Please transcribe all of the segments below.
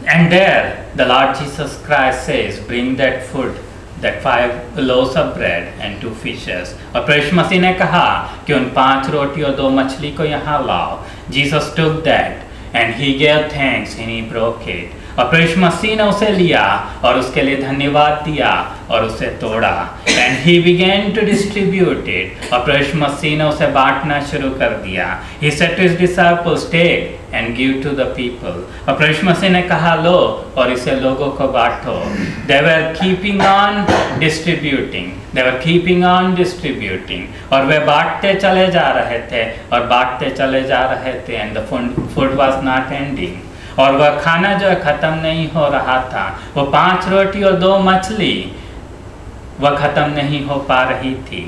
And there the Lord Jesus Christ says, bring that food, that 5 loaves of bread and 2 fishes. और प्रभु मसीह ने कहा कि उन 5 रोटी और 2 मछली को यहाँ लाओ. Jesus took that and he gave thanks and he broke it. और प्रभु मसीह ने उसे लिया और उसके लिए धन्यवाद दिया और उसे तोड़ा. And he began to distribute it. और प्रभु मसीह ने उसे बांटना शुरू कर दिया. He said to his disciples, take and give to the people. और प्रभु मसीह ने कहा लो और इसे लोगों को बांटो. They were keeping on distributing. They were keeping on distributing. और वे बांटते चले जा रहे थे और बांटते चले जा रहे थे. And the food was not ending. और वह खाना जो ख़त्म नहीं हो रहा था, वो 5 रोटी और 2 मछली वह ख़त्म नहीं हो पा रही थी.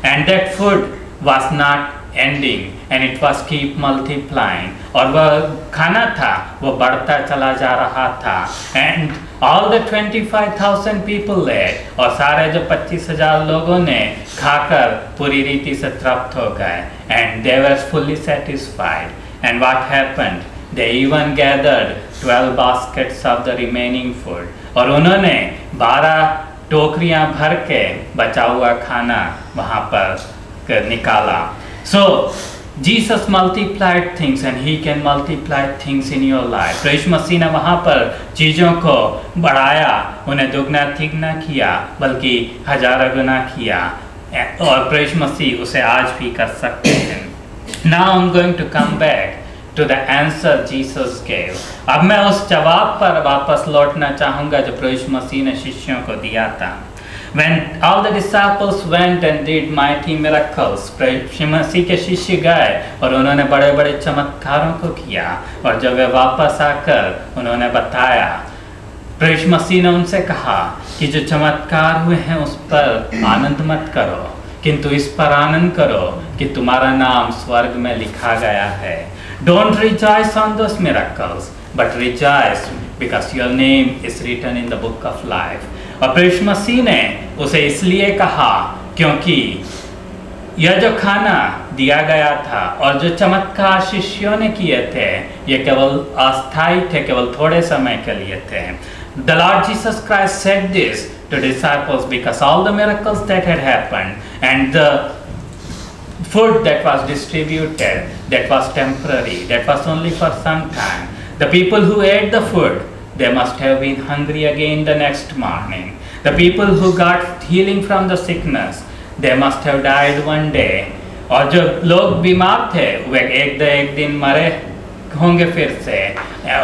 And that food was not ending and it was keep multiplying. और वह खाना था वो बढ़ता चला जा रहा था. And all the 25,000 people ate. और सारे जो 25,000 लोगों ने खाकर पूरी रीति से तृप्त हो गए. And they were fully satisfied. And what happened? They even gathered 12 baskets of the remaining food. और उन्होंने 12 टोकरियां भर के बचा हुआ खाना वहाँ पर निकाला. So Jesus multiplied things and he can multiply things in your life. प्रभु मसीह ने वहाँ पर चीज़ों को बढ़ाया, उन्हें दुगना तिगना किया, बल्कि 1000 गुना किया. और प्रभु मसीह उसे आज भी कर सकते हैं. Now I'm going to come back to the answer Jesus gave. अब मैं उस जवाब पर वापस लौटना चाहूँगा जो प्रभु मसीह ने शिष्यों को दिया था. When all the disciples went and did mighty miracles, प्रभु मसीह के शिष्य गए और उन्होंने बड़े बड़े चमत्कारों को किया. और जब वे वापस आकर उन्होंने बताया, प्रभु मसीह ने उनसे कहा कि जो चमत्कार हुए हैं उस पर आनंद मत करो, किंतु इस पर आनंद करो कि तुम्हारा नाम स्वर्ग में लिखा गया है. Don't rejoice on those miracles, but rejoice because your name is written in the book of life. और प्रभु मसीह ने उसे इसलिए कहा क्योंकि यह जो खाना दिया गया था और जो चमत्कार शिष्यों ने किए थे, ये केवल अस्थायी थे, केवल थोड़े समय के लिए थे. The Lord Jesus Christ said this to disciples because all the miracles that had happened and the food that was distributed, that was temporary, that was only for some time. The people who ate the food, they must have been hungry again the next morning. The people who got healing from the sickness, they must have died one day. और जो लोग बीमार थे वे एक दिन मरे होंगे फिर से.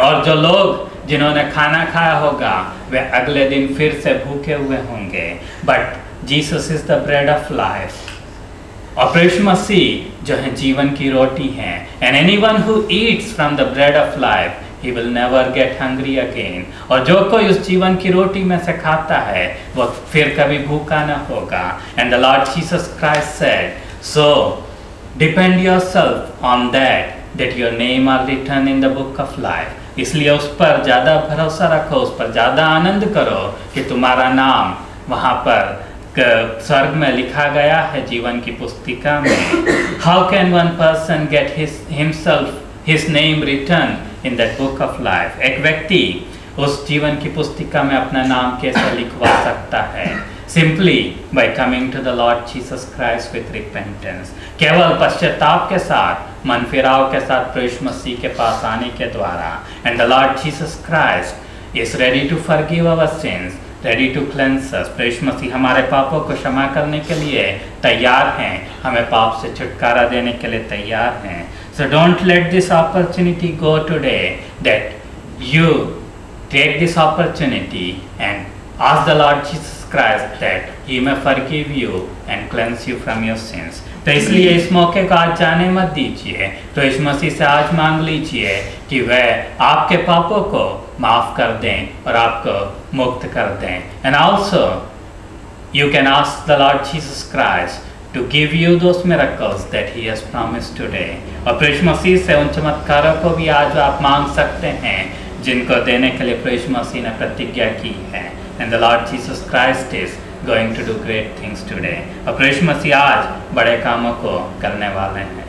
और जो लोग जिन्होंने खाना खाया होगा वे अगले दिन फिर से भूखे हुए होंगे. But Jesus is the bread of life. और प्रभु मसीह जो है जीवन की रोटी हैं. And anyone who eats from the bread of life, he will never get hungry again. और जो कोई उस जीवन की रोटी में से खाता है वो फिर कभी भूखा न होगा. And the Lord Jesus Christ said, so depend yourself on that your name are written in the book of life. इसलिए उस पर ज़्यादा भरोसा रखो, उस पर ज़्यादा आनंद करो कि तुम्हारा नाम वहाँ पर स्वर्ग में लिखा गया है जीवन की पुस्तिका में. How can one person get his name written in that book of life? एक व्यक्ति उस जीवन की पुस्तिका में अपना नाम कैसे लिखवा सकता है? Simply by coming to the Lord Jesus Christ with repentance. केवल पश्चाताप के साथ, मन फिराव के साथ प्रभु मसीह के पास आने के द्वारा. And the Lord Jesus Christ is ready to forgive our sins, ready to cleanse us. प्रभु मसीह हमारे पापों को क्षमा करने के लिए तैयार हैं, हमें पाप से छुटकारा देने के लिए तैयार हैं. So don't let this opportunity go today, that you take this opportunity and ask the Lord Jesus Christ that He may forgive you and cleanse you from your sins. तो इसलिए इस मौके को आज जाने मत दीजिए. तो इस मसीह से आज मांग लीजिए कि वह आपके पापों को माफ़ कर दें और आपको मुक्त कर दें. And also you can ask the Lord Jesus Christ to give you those miracles that He has promised today. और प्रभु मसीह से उन चमत्कारों को भी आज आप मांग सकते हैं जिनको देने के लिए प्रभु मसीह ने प्रतिज्ञा की है. And the Lord Jesus Christ is going to do great things today. और प्रभु मसीह आज बड़े कामों को करने वाले हैं.